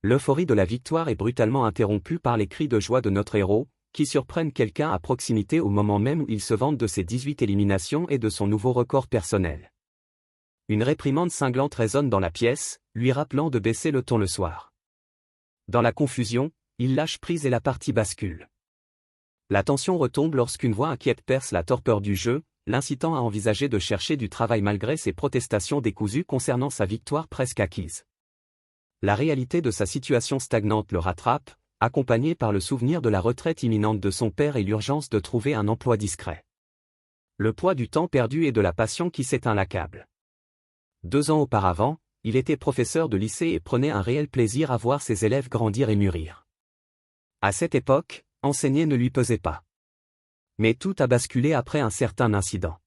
L'euphorie de la victoire est brutalement interrompue par les cris de joie de notre héros, qui surprennent quelqu'un à proximité au moment même où il se vante de ses 18 éliminations et de son nouveau record personnel. Une réprimande cinglante résonne dans la pièce, lui rappelant de baisser le ton le soir. Dans la confusion, il lâche prise et la partie bascule. La tension retombe lorsqu'une voix inquiète perce la torpeur du jeu, l'incitant à envisager de chercher du travail malgré ses protestations décousues concernant sa victoire presque acquise. La réalité de sa situation stagnante le rattrape, accompagné par le souvenir de la retraite imminente de son père et l'urgence de trouver un emploi discret. Le poids du temps perdu et de la passion qui s'éteint l'accable. 2 ans auparavant, il était professeur de lycée et prenait un réel plaisir à voir ses élèves grandir et mûrir. À cette époque, enseigner ne lui pesait pas. Mais tout a basculé après un certain incident.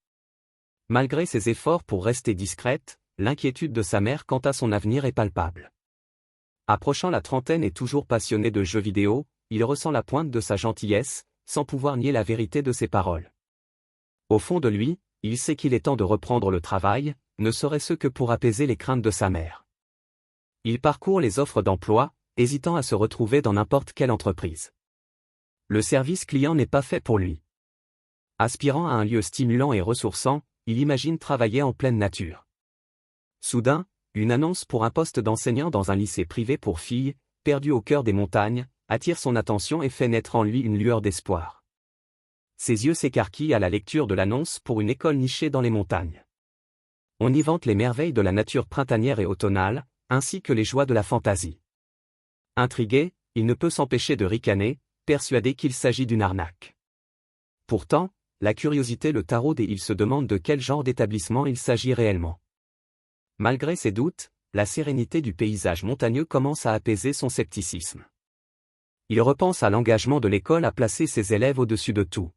Malgré ses efforts pour rester discrète, l'inquiétude de sa mère quant à son avenir est palpable. Approchant la trentaine et toujours passionné de jeux vidéo, il ressent la pointe de sa gentillesse, sans pouvoir nier la vérité de ses paroles. Au fond de lui, il sait qu'il est temps de reprendre le travail, ne serait-ce que pour apaiser les craintes de sa mère. Il parcourt les offres d'emploi, hésitant à se retrouver dans n'importe quelle entreprise. Le service client n'est pas fait pour lui. Aspirant à un lieu stimulant et ressourçant, il imagine travailler en pleine nature. Soudain, une annonce pour un poste d'enseignant dans un lycée privé pour filles, perdu au cœur des montagnes, attire son attention et fait naître en lui une lueur d'espoir. Ses yeux s'écarquillent à la lecture de l'annonce pour une école nichée dans les montagnes. On y vante les merveilles de la nature printanière et automnale, ainsi que les joies de la fantaisie. Intrigué, il ne peut s'empêcher de ricaner, persuadé qu'il s'agit d'une arnaque. Pourtant, la curiosité le taraude et il se demande de quel genre d'établissement il s'agit réellement. Malgré ses doutes, la sérénité du paysage montagneux commence à apaiser son scepticisme. Il repense à l'engagement de l'école à placer ses élèves au-dessus de tout.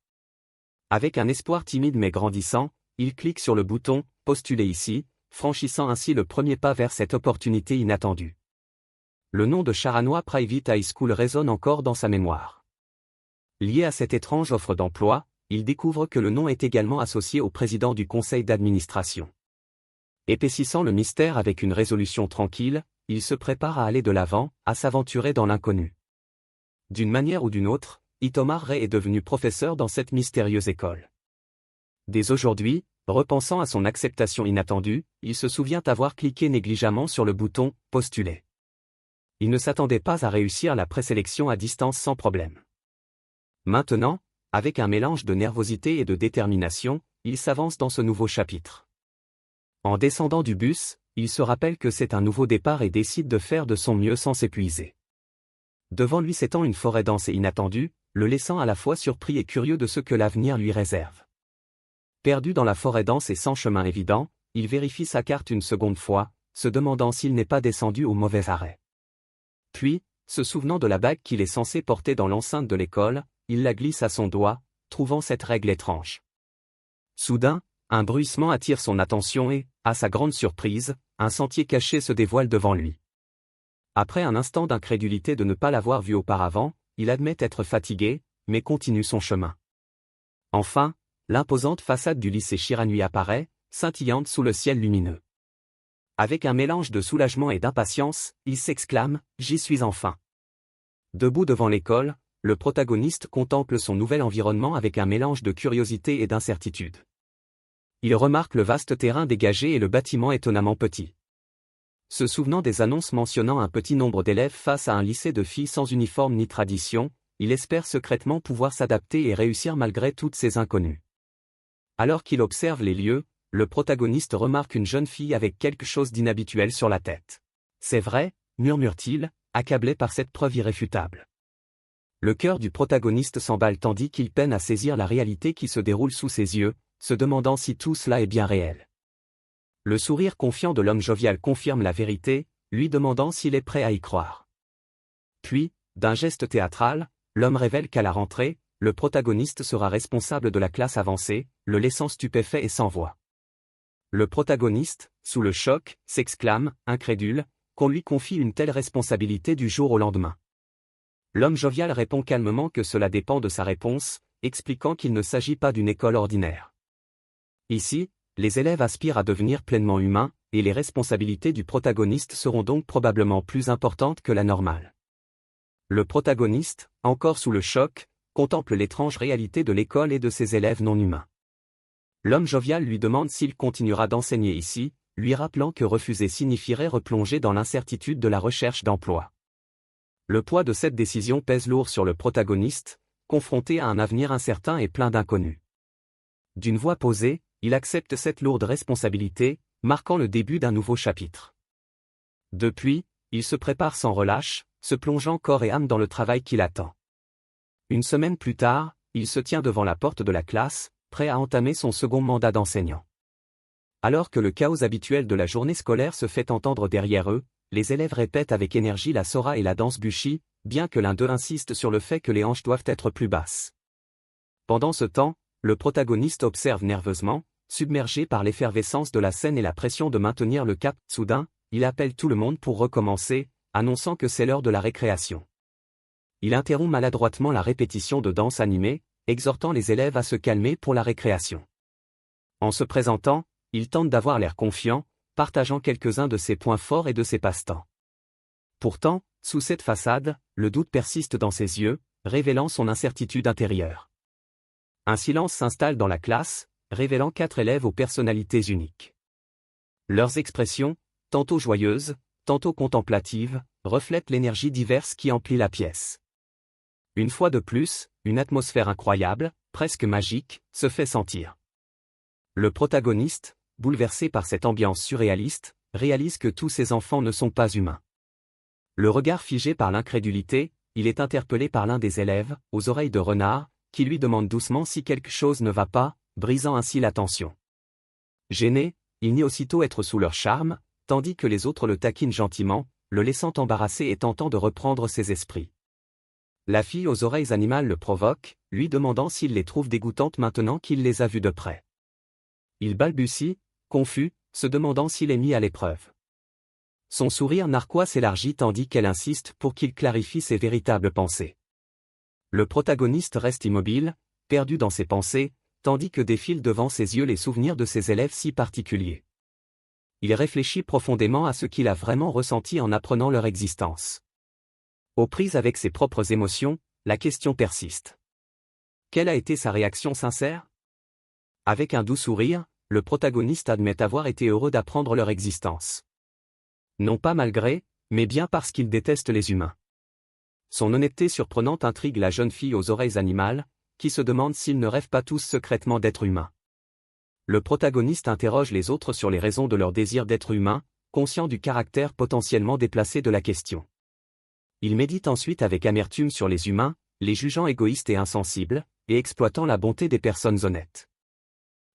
Avec un espoir timide mais grandissant, il clique sur le bouton « Postuler ici », franchissant ainsi le premier pas vers cette opportunité inattendue. Le nom de Charanois Private High School résonne encore dans sa mémoire. Lié à cette étrange offre d'emploi, il découvre que le nom est également associé au président du conseil d'administration. Épaississant le mystère avec une résolution tranquille, il se prépare à aller de l'avant, à s'aventurer dans l'inconnu. D'une manière ou d'une autre, Itamar Ray est devenu professeur dans cette mystérieuse école. Dès aujourd'hui, repensant à son acceptation inattendue, il se souvient avoir cliqué négligemment sur le bouton « Postuler ». Il ne s'attendait pas à réussir la présélection à distance sans problème. Maintenant, avec un mélange de nervosité et de détermination, il s'avance dans ce nouveau chapitre. En descendant du bus, il se rappelle que c'est un nouveau départ et décide de faire de son mieux sans s'épuiser. Devant lui s'étend une forêt dense et inattendue, le laissant à la fois surpris et curieux de ce que l'avenir lui réserve. Perdu dans la forêt dense et sans chemin évident, il vérifie sa carte une seconde fois, se demandant s'il n'est pas descendu au mauvais arrêt. Puis, se souvenant de la bague qu'il est censé porter dans l'enceinte de l'école, il la glisse à son doigt, trouvant cette règle étrange. Soudain, un bruissement attire son attention et, à sa grande surprise, un sentier caché se dévoile devant lui. Après un instant d'incrédulité de ne pas l'avoir vu auparavant, il admet être fatigué, mais continue son chemin. Enfin, l'imposante façade du lycée Shiranui apparaît, scintillante sous le ciel lumineux. Avec un mélange de soulagement et d'impatience, il s'exclame « J'y suis enfin ». Debout devant l'école, le protagoniste contemple son nouvel environnement avec un mélange de curiosité et d'incertitude. Il remarque le vaste terrain dégagé et le bâtiment étonnamment petit. Se souvenant des annonces mentionnant un petit nombre d'élèves face à un lycée de filles sans uniforme ni tradition, il espère secrètement pouvoir s'adapter et réussir malgré toutes ces inconnues. Alors qu'il observe les lieux, le protagoniste remarque une jeune fille avec quelque chose d'inhabituel sur la tête. « C'est vrai », murmure-t-il, accablé par cette preuve irréfutable. Le cœur du protagoniste s'emballe tandis qu'il peine à saisir la réalité qui se déroule sous ses yeux, se demandant si tout cela est bien réel. Le sourire confiant de l'homme jovial confirme la vérité, lui demandant s'il est prêt à y croire. Puis, d'un geste théâtral, l'homme révèle qu'à la rentrée, le protagoniste sera responsable de la classe avancée, le laissant stupéfait et sans voix. Le protagoniste, sous le choc, s'exclame, incrédule, qu'on lui confie une telle responsabilité du jour au lendemain. L'homme jovial répond calmement que cela dépend de sa réponse, expliquant qu'il ne s'agit pas d'une école ordinaire. Ici, les élèves aspirent à devenir pleinement humains, et les responsabilités du protagoniste seront donc probablement plus importantes que la normale. Le protagoniste, encore sous le choc, contemple l'étrange réalité de l'école et de ses élèves non humains. L'homme jovial lui demande s'il continuera d'enseigner ici, lui rappelant que refuser signifierait replonger dans l'incertitude de la recherche d'emploi. Le poids de cette décision pèse lourd sur le protagoniste, confronté à un avenir incertain et plein d'inconnus. D'une voix posée, il accepte cette lourde responsabilité, marquant le début d'un nouveau chapitre. Depuis, il se prépare sans relâche, se plongeant corps et âme dans le travail qui l'attend. Une semaine plus tard, il se tient devant la porte de la classe, prêt à entamer son second mandat d'enseignant. Alors que le chaos habituel de la journée scolaire se fait entendre derrière eux, les élèves répètent avec énergie la sora et la danse bushi, bien que l'un d'eux insiste sur le fait que les hanches doivent être plus basses. Pendant ce temps, le protagoniste observe nerveusement, submergé par l'effervescence de la scène et la pression de maintenir le cap. Soudain, il appelle tout le monde pour recommencer, annonçant que c'est l'heure de la récréation. Il interrompt maladroitement la répétition de danse animée, exhortant les élèves à se calmer pour la récréation. En se présentant, il tente d'avoir l'air confiant, partageant quelques-uns de ses points forts et de ses passe-temps. Pourtant, sous cette façade, le doute persiste dans ses yeux, révélant son incertitude intérieure. Un silence s'installe dans la classe, révélant 4 élèves aux personnalités uniques. Leurs expressions, tantôt joyeuses, tantôt contemplatives, reflètent l'énergie diverse qui emplit la pièce. Une fois de plus, une atmosphère incroyable, presque magique, se fait sentir. Le protagoniste, bouleversé par cette ambiance surréaliste, réalise que tous ces enfants ne sont pas humains. Le regard figé par l'incrédulité, il est interpellé par l'un des élèves, aux oreilles de renard, qui lui demande doucement si quelque chose ne va pas, brisant ainsi la tension. Gêné, il nie aussitôt être sous leur charme, tandis que les autres le taquinent gentiment, le laissant embarrassé et tentant de reprendre ses esprits. La fille aux oreilles animales le provoque, lui demandant s'il les trouve dégoûtantes maintenant qu'il les a vues de près. Il balbutie, confus, se demandant s'il est mis à l'épreuve. Son sourire narquois s'élargit tandis qu'elle insiste pour qu'il clarifie ses véritables pensées. Le protagoniste reste immobile, perdu dans ses pensées, tandis que défilent devant ses yeux les souvenirs de ses élèves si particuliers. Il réfléchit profondément à ce qu'il a vraiment ressenti en apprenant leur existence. Aux prises avec ses propres émotions, la question persiste. Quelle a été sa réaction sincère? Avec un doux sourire, le protagoniste admet avoir été heureux d'apprendre leur existence. Non pas malgré, mais bien parce qu'il déteste les humains. Son honnêteté surprenante intrigue la jeune fille aux oreilles animales, qui se demande s'ils ne rêvent pas tous secrètement d'être humains. Le protagoniste interroge les autres sur les raisons de leur désir d'être humain, conscient du caractère potentiellement déplacé de la question. Il médite ensuite avec amertume sur les humains, les jugeant égoïstes et insensibles, et exploitant la bonté des personnes honnêtes.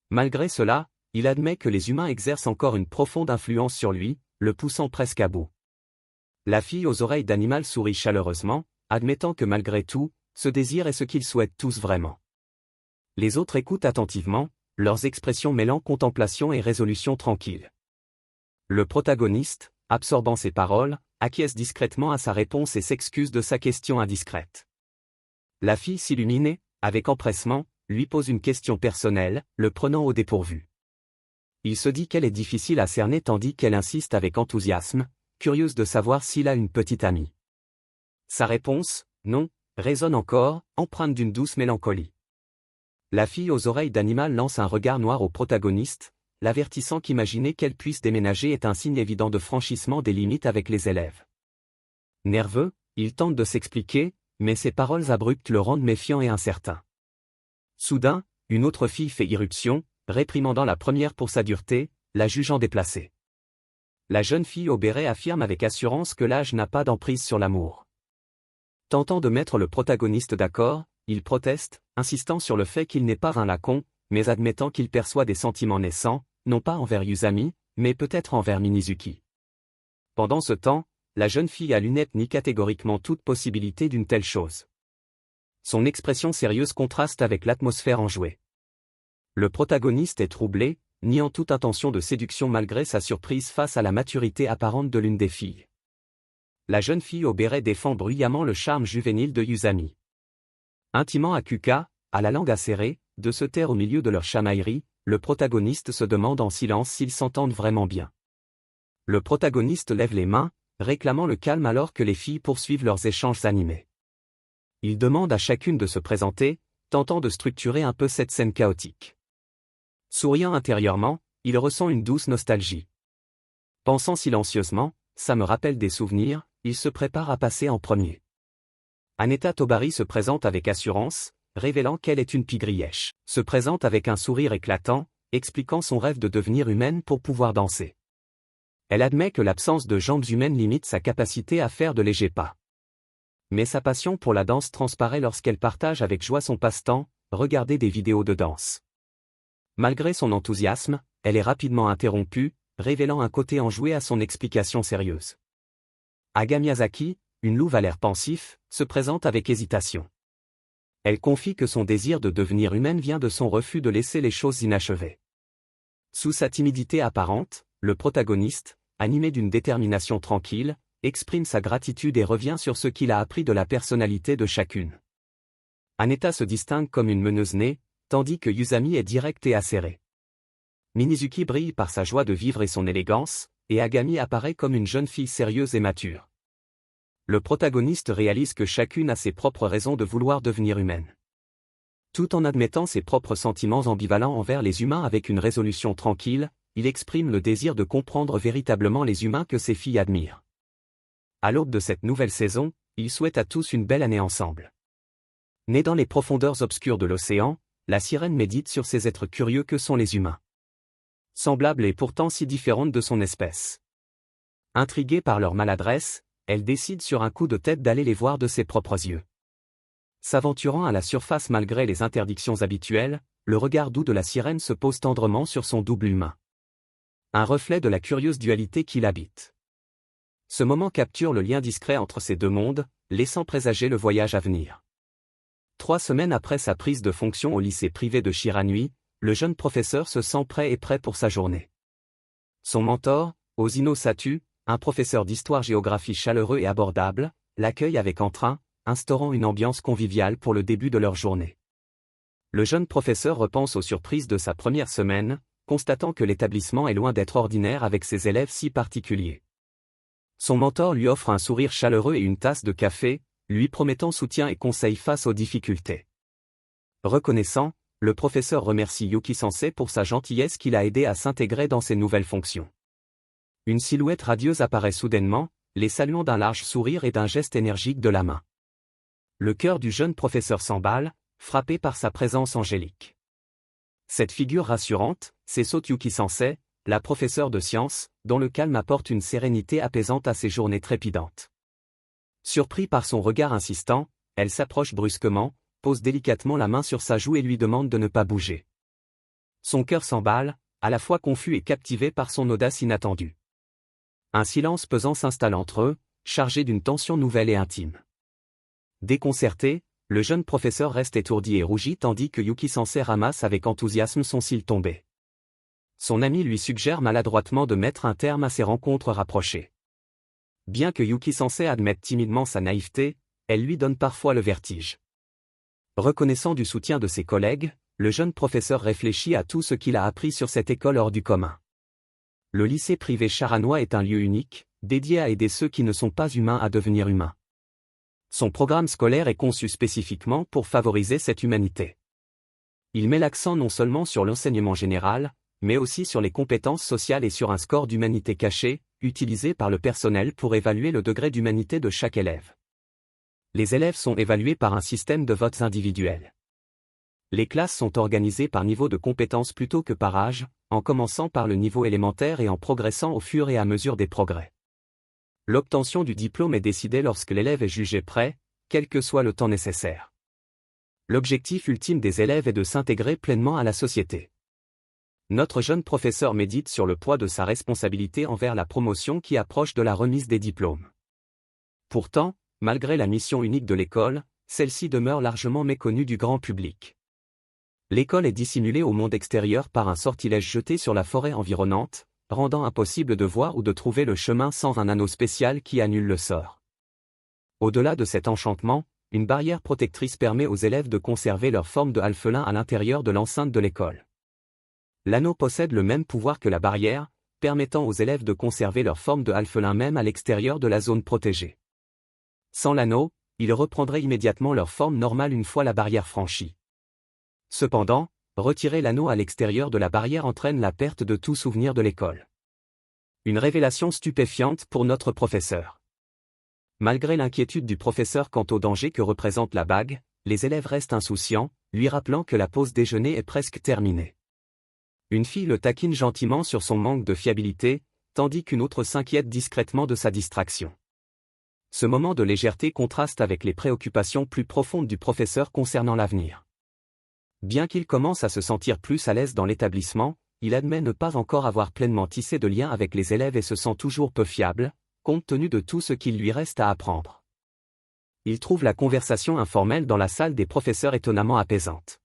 Malgré cela, il admet que les humains exercent encore une profonde influence sur lui, le poussant presque à bout. La fille aux oreilles d'animal sourit chaleureusement, admettant que malgré tout, ce désir est ce qu'ils souhaitent tous vraiment. Les autres écoutent attentivement, leurs expressions mêlant contemplation et résolution tranquille. Le protagoniste, absorbant ses paroles, acquiesce discrètement à sa réponse et s'excuse de sa question indiscrète. La fille s'illumine, avec empressement, lui pose une question personnelle, le prenant au dépourvu. Il se dit qu'elle est difficile à cerner tandis qu'elle insiste avec enthousiasme, curieuse de savoir s'il a une petite amie. Sa réponse, non, résonne encore, empreinte d'une douce mélancolie. La fille aux oreilles d'animal lance un regard noir au protagoniste, l'avertissant qu'imaginer qu'elle puisse déménager est un signe évident de franchissement des limites avec les élèves. Nerveux, il tente de s'expliquer, mais ses paroles abruptes le rendent méfiant et incertain. Soudain, une autre fille fait irruption, réprimandant la première pour sa dureté, la jugeant déplacée. La jeune fille au béret affirme avec assurance que l'âge n'a pas d'emprise sur l'amour. Tentant de mettre le protagoniste d'accord, il proteste, insistant sur le fait qu'il n'est pas un lacon, mais admettant qu'il perçoit des sentiments naissants, non pas envers Yuzami, mais peut-être envers Minizuki. Pendant ce temps, la jeune fille à lunettes nie catégoriquement toute possibilité d'une telle chose. Son expression sérieuse contraste avec l'atmosphère enjouée. Le protagoniste est troublé, niant toute intention de séduction malgré sa surprise face à la maturité apparente de l'une des filles. La jeune fille au béret défend bruyamment le charme juvénile de Yuzami. Intimant à Kuka, à la langue acérée, de se taire au milieu de leur chamaillerie, le protagoniste se demande en silence s'ils s'entendent vraiment bien. Le protagoniste lève les mains, réclamant le calme alors que les filles poursuivent leurs échanges animés. Il demande à chacune de se présenter, tentant de structurer un peu cette scène chaotique. Souriant intérieurement, il ressent une douce nostalgie. Pensant silencieusement, ça me rappelle des souvenirs, il se prépare à passer en premier. Aneta Tobari se présente avec assurance, révélant qu'elle est une pigrièche. Se présente avec un sourire éclatant, expliquant son rêve de devenir humaine pour pouvoir danser. Elle admet que l'absence de jambes humaines limite sa capacité à faire de légers pas. Mais sa passion pour la danse transparaît lorsqu'elle partage avec joie son passe-temps, regarder des vidéos de danse. Malgré son enthousiasme, elle est rapidement interrompue, révélant un côté enjoué à son explication sérieuse. Aga Miyazaki, une louve à l'air pensif, se présente avec hésitation. Elle confie que son désir de devenir humaine vient de son refus de laisser les choses inachevées. Sous sa timidité apparente, le protagoniste, animé d'une détermination tranquille, exprime sa gratitude et revient sur ce qu'il a appris de la personnalité de chacune. Aneta se distingue comme une meneuse née, tandis que Yuzami est directe et acérée. Minizuki brille par sa joie de vivre et son élégance, et Agami apparaît comme une jeune fille sérieuse et mature. Le protagoniste réalise que chacune a ses propres raisons de vouloir devenir humaine. Tout en admettant ses propres sentiments ambivalents envers les humains avec une résolution tranquille, il exprime le désir de comprendre véritablement les humains que ses filles admirent. À l'aube de cette nouvelle saison, il souhaite à tous une belle année ensemble. Née dans les profondeurs obscures de l'océan, la sirène médite sur ces êtres curieux que sont les humains. Semblable et pourtant si différente de son espèce. Intriguée par leur maladresse, elle décide sur un coup de tête d'aller les voir de ses propres yeux. S'aventurant à la surface malgré les interdictions habituelles, le regard doux de la sirène se pose tendrement sur son double humain. Un reflet de la curieuse dualité qui l'habite. Ce moment capture le lien discret entre ces deux mondes, laissant présager le voyage à venir. 3 semaines après sa prise de fonction au lycée privé de Shiranui, le jeune professeur se sent prêt pour sa journée. Son mentor, Osino Satu, un professeur d'histoire-géographie chaleureux et abordable, l'accueille avec entrain, instaurant une ambiance conviviale pour le début de leur journée. Le jeune professeur repense aux surprises de sa première semaine, constatant que l'établissement est loin d'être ordinaire avec ses élèves si particuliers. Son mentor lui offre un sourire chaleureux et une tasse de café, lui promettant soutien et conseil face aux difficultés. Reconnaissant, le professeur remercie Yuki Sensei pour sa gentillesse qui l'a aidé à s'intégrer dans ses nouvelles fonctions. Une silhouette radieuse apparaît soudainement, les saluant d'un large sourire et d'un geste énergique de la main. Le cœur du jeune professeur s'emballe, frappé par sa présence angélique. Cette figure rassurante, c'est Yuki Sensei, la professeure de sciences, dont le calme apporte une sérénité apaisante à ses journées trépidantes. Surpris par son regard insistant, elle s'approche brusquement, pose délicatement la main sur sa joue et lui demande de ne pas bouger. Son cœur s'emballe, à la fois confus et captivé par son audace inattendue. Un silence pesant s'installe entre eux, chargé d'une tension nouvelle et intime. Déconcerté, le jeune professeur reste étourdi et rougit tandis que Yuki Sensei ramasse avec enthousiasme son cil tombé. Son ami lui suggère maladroitement de mettre un terme à ces rencontres rapprochées. Bien que Yuki Sensei admette timidement sa naïveté, elle lui donne parfois le vertige. Reconnaissant du soutien de ses collègues, le jeune professeur réfléchit à tout ce qu'il a appris sur cette école hors du commun. Le lycée privé Charanois est un lieu unique, dédié à aider ceux qui ne sont pas humains à devenir humains. Son programme scolaire est conçu spécifiquement pour favoriser cette humanité. Il met l'accent non seulement sur l'enseignement général, mais aussi sur les compétences sociales et sur un score d'humanité caché, utilisé par le personnel pour évaluer le degré d'humanité de chaque élève. Les élèves sont évalués par un système de votes individuels. Les classes sont organisées par niveau de compétence plutôt que par âge, en commençant par le niveau élémentaire et en progressant au fur et à mesure des progrès. L'obtention du diplôme est décidée lorsque l'élève est jugé prêt, quel que soit le temps nécessaire. L'objectif ultime des élèves est de s'intégrer pleinement à la société. Notre jeune professeur médite sur le poids de sa responsabilité envers la promotion qui approche de la remise des diplômes. Pourtant, malgré la mission unique de l'école, celle-ci demeure largement méconnue du grand public. L'école est dissimulée au monde extérieur par un sortilège jeté sur la forêt environnante, rendant impossible de voir ou de trouver le chemin sans un anneau spécial qui annule le sort. Au-delà de cet enchantement, une barrière protectrice permet aux élèves de conserver leur forme de alphelin à l'intérieur de l'enceinte de l'école. L'anneau possède le même pouvoir que la barrière, permettant aux élèves de conserver leur forme de alphelin même à l'extérieur de la zone protégée. Sans l'anneau, ils reprendraient immédiatement leur forme normale une fois la barrière franchie. Cependant, retirer l'anneau à l'extérieur de la barrière entraîne la perte de tout souvenir de l'école. Une révélation stupéfiante pour notre professeur. Malgré l'inquiétude du professeur quant au danger que représente la bague, les élèves restent insouciants, lui rappelant que la pause déjeuner est presque terminée. Une fille le taquine gentiment sur son manque de fiabilité, tandis qu'une autre s'inquiète discrètement de sa distraction. Ce moment de légèreté contraste avec les préoccupations plus profondes du professeur concernant l'avenir. Bien qu'il commence à se sentir plus à l'aise dans l'établissement, il admet ne pas encore avoir pleinement tissé de lien avec les élèves et se sent toujours peu fiable, compte tenu de tout ce qu'il lui reste à apprendre. Il trouve la conversation informelle dans la salle des professeurs étonnamment apaisante.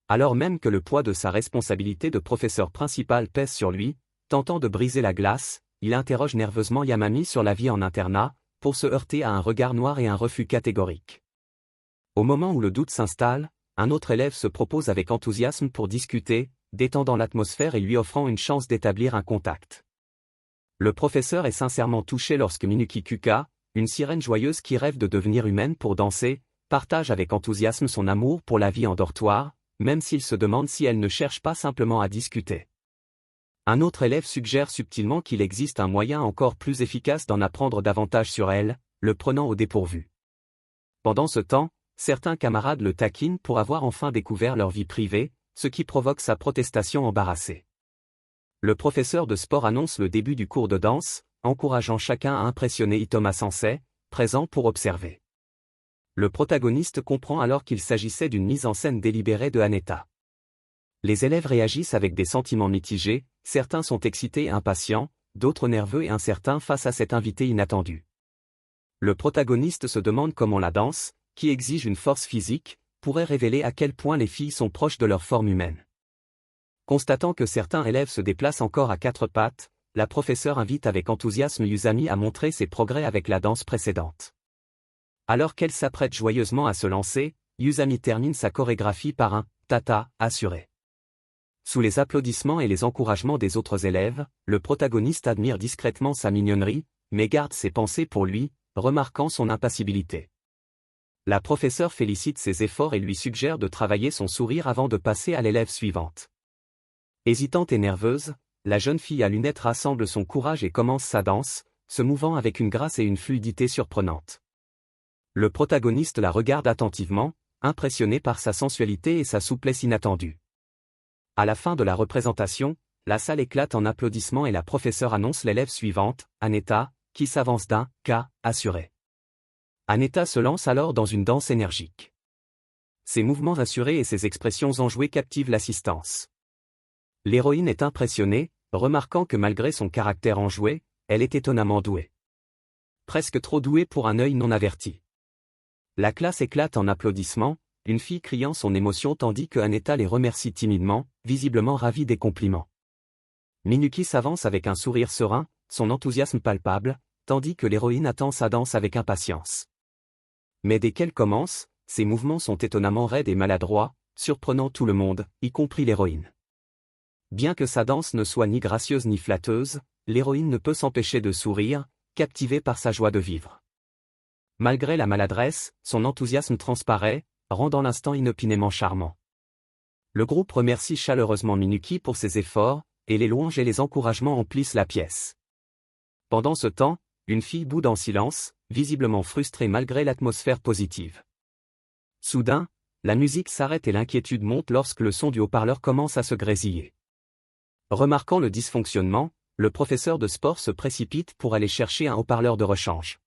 Alors même que le poids de sa responsabilité de professeur principal pèse sur lui, tentant de briser la glace, il interroge nerveusement Yamami sur la vie en internat, pour se heurter à un regard noir et un refus catégorique. Au moment où le doute s'installe, un autre élève se propose avec enthousiasme pour discuter, détendant l'atmosphère et lui offrant une chance d'établir un contact. Le professeur est sincèrement touché lorsque Minuki Kuka, une sirène joyeuse qui rêve de devenir humaine pour danser, partage avec enthousiasme son amour pour la vie en dortoir, même s'il se demande si elle ne cherche pas simplement à discuter. Un autre élève suggère subtilement qu'il existe un moyen encore plus efficace d'en apprendre davantage sur elle, le prenant au dépourvu. Pendant ce temps, certains camarades le taquinent pour avoir enfin découvert leur vie privée, ce qui provoque sa protestation embarrassée. Le professeur de sport annonce le début du cours de danse, encourageant chacun à impressionner Itoma Sensei, présent pour observer. Le protagoniste comprend alors qu'il s'agissait d'une mise en scène délibérée de Haneta. Les élèves réagissent avec des sentiments mitigés, certains sont excités et impatients, d'autres nerveux et incertains face à cet invité inattendu. Le protagoniste se demande comment la danse, qui exige une force physique, pourrait révéler à quel point les filles sont proches de leur forme humaine. Constatant que certains élèves se déplacent encore à quatre pattes, la professeure invite avec enthousiasme Yuzami à montrer ses progrès avec la danse précédente. Alors qu'elle s'apprête joyeusement à se lancer, Yuzami termine sa chorégraphie par un « tata » assuré. Sous les applaudissements et les encouragements des autres élèves, le protagoniste admire discrètement sa mignonnerie, mais garde ses pensées pour lui, remarquant son impassibilité. La professeure félicite ses efforts et lui suggère de travailler son sourire avant de passer à l'élève suivante. Hésitante et nerveuse, la jeune fille à lunettes rassemble son courage et commence sa danse, se mouvant avec une grâce et une fluidité surprenantes. Le protagoniste la regarde attentivement, impressionné par sa sensualité et sa souplesse inattendue. À la fin de la représentation, la salle éclate en applaudissements et la professeure annonce l'élève suivante, Haneta, qui s'avance d'un « K » assuré. Haneta se lance alors dans une danse énergique. Ses mouvements assurés et ses expressions enjouées captivent l'assistance. L'héroïne est impressionnée, remarquant que malgré son caractère enjoué, elle est étonnamment douée. Presque trop douée pour un œil non averti. La classe éclate en applaudissements, une fille criant son émotion tandis que Haneta les remercie timidement, visiblement ravie des compliments. Minuki s'avance avec un sourire serein, son enthousiasme palpable, tandis que l'héroïne attend sa danse avec impatience. Mais dès qu'elle commence, ses mouvements sont étonnamment raides et maladroits, surprenant tout le monde, y compris l'héroïne. Bien que sa danse ne soit ni gracieuse ni flatteuse, l'héroïne ne peut s'empêcher de sourire, captivée par sa joie de vivre. Malgré la maladresse, son enthousiasme transparaît, rendant l'instant inopinément charmant. Le groupe remercie chaleureusement Minuki pour ses efforts, et les louanges et les encouragements emplissent la pièce. Pendant ce temps, une fille boude en silence, visiblement frustrée malgré l'atmosphère positive. Soudain, la musique s'arrête et l'inquiétude monte lorsque le son du haut-parleur commence à se grésiller. Remarquant le dysfonctionnement, le professeur de sport se précipite pour aller chercher un haut-parleur de rechange.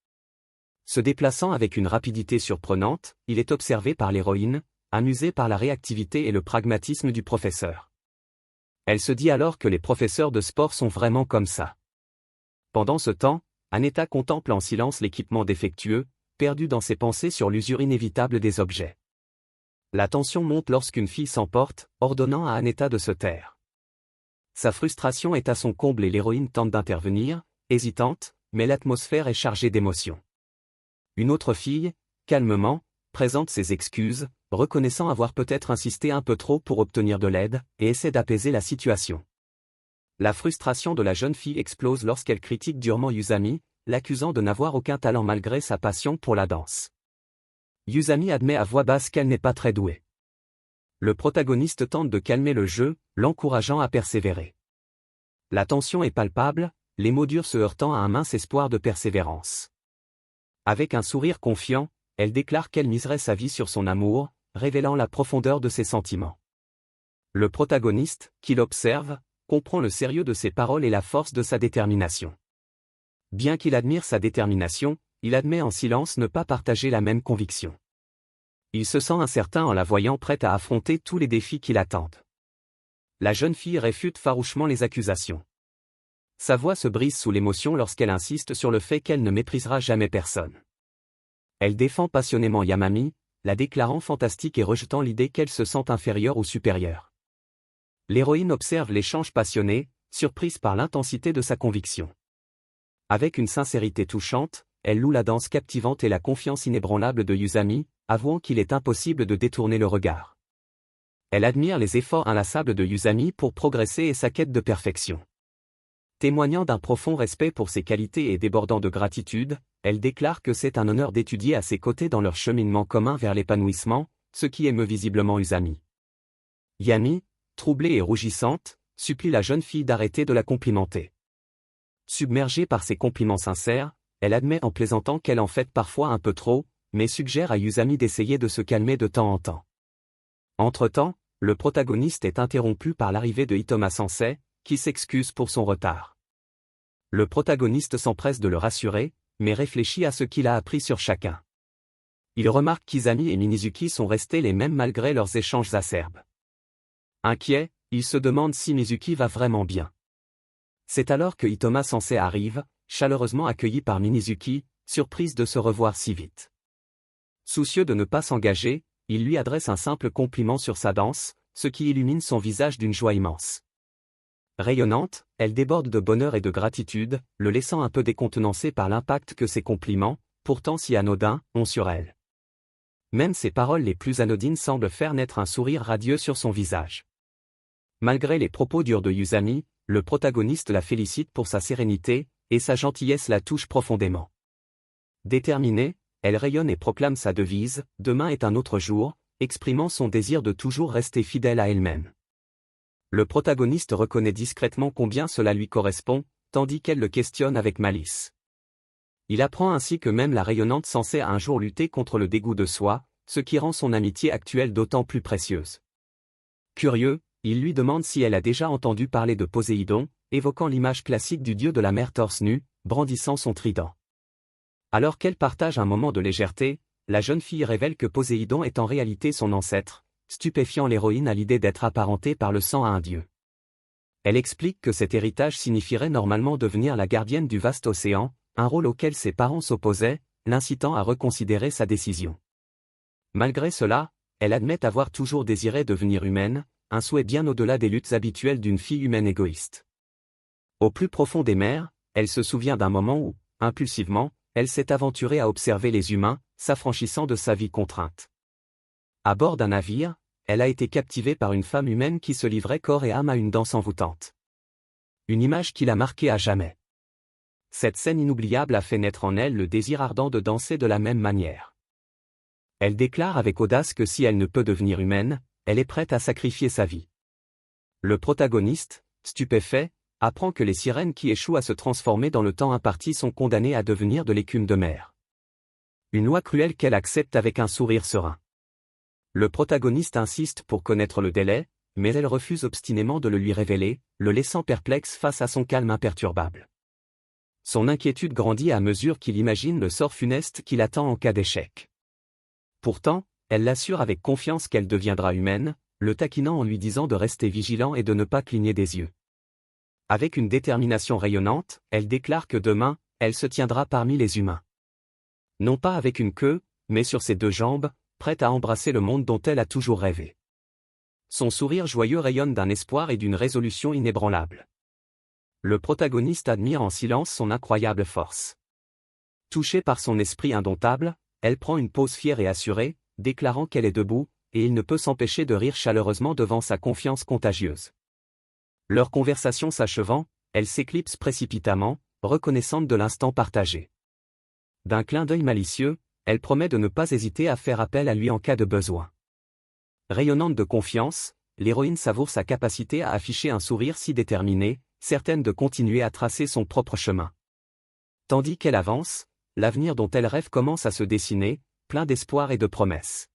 Se déplaçant avec une rapidité surprenante, il est observé par l'héroïne, amusée par la réactivité et le pragmatisme du professeur. Elle se dit alors que les professeurs de sport sont vraiment comme ça. Pendant ce temps, Haneta contemple en silence l'équipement défectueux, perdu dans ses pensées sur l'usure inévitable des objets. La tension monte lorsqu'une fille s'emporte, ordonnant à Haneta de se taire. Sa frustration est à son comble et l'héroïne tente d'intervenir, hésitante, mais l'atmosphère est chargée d'émotions. Une autre fille, calmement, présente ses excuses, reconnaissant avoir peut-être insisté un peu trop pour obtenir de l'aide, et essaie d'apaiser la situation. La frustration de la jeune fille explose lorsqu'elle critique durement Yuzami, l'accusant de n'avoir aucun talent malgré sa passion pour la danse. Yuzami admet à voix basse qu'elle n'est pas très douée. Le protagoniste tente de calmer le jeu, l'encourageant à persévérer. La tension est palpable, les mots durs se heurtant à un mince espoir de persévérance. Avec un sourire confiant, elle déclare qu'elle miserait sa vie sur son amour, révélant la profondeur de ses sentiments. Le protagoniste, qui l'observe, comprend le sérieux de ses paroles et la force de sa détermination. Bien qu'il admire sa détermination, il admet en silence ne pas partager la même conviction. Il se sent incertain en la voyant prête à affronter tous les défis qui l'attendent. La jeune fille réfute farouchement les accusations. Sa voix se brise sous l'émotion lorsqu'elle insiste sur le fait qu'elle ne méprisera jamais personne. Elle défend passionnément Yamami, la déclarant fantastique et rejetant l'idée qu'elle se sent inférieure ou supérieure. L'héroïne observe l'échange passionné, surprise par l'intensité de sa conviction. Avec une sincérité touchante, elle loue la danse captivante et la confiance inébranlable de Yuzami, avouant qu'il est impossible de détourner le regard. Elle admire les efforts inlassables de Yuzami pour progresser et sa quête de perfection. Témoignant d'un profond respect pour ses qualités et débordant de gratitude, elle déclare que c'est un honneur d'étudier à ses côtés dans leur cheminement commun vers l'épanouissement, ce qui émeut visiblement Yuzami. Yami, troublée et rougissante, supplie la jeune fille d'arrêter de la complimenter. Submergée par ses compliments sincères, elle admet en plaisantant qu'elle en fait parfois un peu trop, mais suggère à Yuzami d'essayer de se calmer de temps en temps. Entre-temps, le protagoniste est interrompu par l'arrivée de Hitoma Sensei, qui s'excuse pour son retard. Le protagoniste s'empresse de le rassurer, mais réfléchit à ce qu'il a appris sur chacun. Il remarque qu'Izami et Minizuki sont restés les mêmes malgré leurs échanges acerbes. Inquiet, il se demande si Mizuki va vraiment bien. C'est alors que Hitoma Sensei arrive, chaleureusement accueilli par Minizuki, surprise de se revoir si vite. Soucieux de ne pas s'engager, il lui adresse un simple compliment sur sa danse, ce qui illumine son visage d'une joie immense. Rayonnante, elle déborde de bonheur et de gratitude, le laissant un peu décontenancé par l'impact que ses compliments, pourtant si anodins, ont sur elle. Même ses paroles les plus anodines semblent faire naître un sourire radieux sur son visage. Malgré les propos durs de Yuzami, le protagoniste la félicite pour sa sérénité, et sa gentillesse la touche profondément. Déterminée, elle rayonne et proclame sa devise « Demain est un autre jour », exprimant son désir de toujours rester fidèle à elle-même. Le protagoniste reconnaît discrètement combien cela lui correspond, tandis qu'elle le questionne avec malice. Il apprend ainsi que même la rayonnante Sensei a un jour lutté contre le dégoût de soi, ce qui rend son amitié actuelle d'autant plus précieuse. Curieux, il lui demande si elle a déjà entendu parler de Poséidon, évoquant l'image classique du dieu de la mer torse nu, brandissant son trident. Alors qu'elle partage un moment de légèreté, la jeune fille révèle que Poséidon est en réalité son ancêtre, stupéfiant l'héroïne à l'idée d'être apparentée par le sang à un dieu. Elle explique que cet héritage signifierait normalement devenir la gardienne du vaste océan, un rôle auquel ses parents s'opposaient, l'incitant à reconsidérer sa décision. Malgré cela, elle admet avoir toujours désiré devenir humaine, un souhait bien au-delà des luttes habituelles d'une fille humaine égoïste. Au plus profond des mers, elle se souvient d'un moment où, impulsivement, elle s'est aventurée à observer les humains, s'affranchissant de sa vie contrainte. À bord d'un navire, elle a été captivée par une femme humaine qui se livrait corps et âme à une danse envoûtante. Une image qui l'a marquée à jamais. Cette scène inoubliable a fait naître en elle le désir ardent de danser de la même manière. Elle déclare avec audace que si elle ne peut devenir humaine, elle est prête à sacrifier sa vie. Le protagoniste, stupéfait, apprend que les sirènes qui échouent à se transformer dans le temps imparti sont condamnées à devenir de l'écume de mer. Une loi cruelle qu'elle accepte avec un sourire serein. Le protagoniste insiste pour connaître le délai, mais elle refuse obstinément de le lui révéler, le laissant perplexe face à son calme imperturbable. Son inquiétude grandit à mesure qu'il imagine le sort funeste qui l'attend en cas d'échec. Pourtant, elle l'assure avec confiance qu'elle deviendra humaine, le taquinant en lui disant de rester vigilant et de ne pas cligner des yeux. Avec une détermination rayonnante, elle déclare que demain, elle se tiendra parmi les humains. Non pas avec une queue, mais sur ses deux jambes, prête à embrasser le monde dont elle a toujours rêvé. Son sourire joyeux rayonne d'un espoir et d'une résolution inébranlable. Le protagoniste admire en silence son incroyable force. Touchée par son esprit indomptable, elle prend une pose fière et assurée, déclarant qu'elle est debout, et il ne peut s'empêcher de rire chaleureusement devant sa confiance contagieuse. Leur conversation s'achevant, elle s'éclipse précipitamment, reconnaissante de l'instant partagé. D'un clin d'œil malicieux, elle promet de ne pas hésiter à faire appel à lui en cas de besoin. Rayonnante de confiance, l'héroïne savoure sa capacité à afficher un sourire si déterminé, certaine de continuer à tracer son propre chemin. Tandis qu'elle avance, l'avenir dont elle rêve commence à se dessiner, plein d'espoir et de promesses.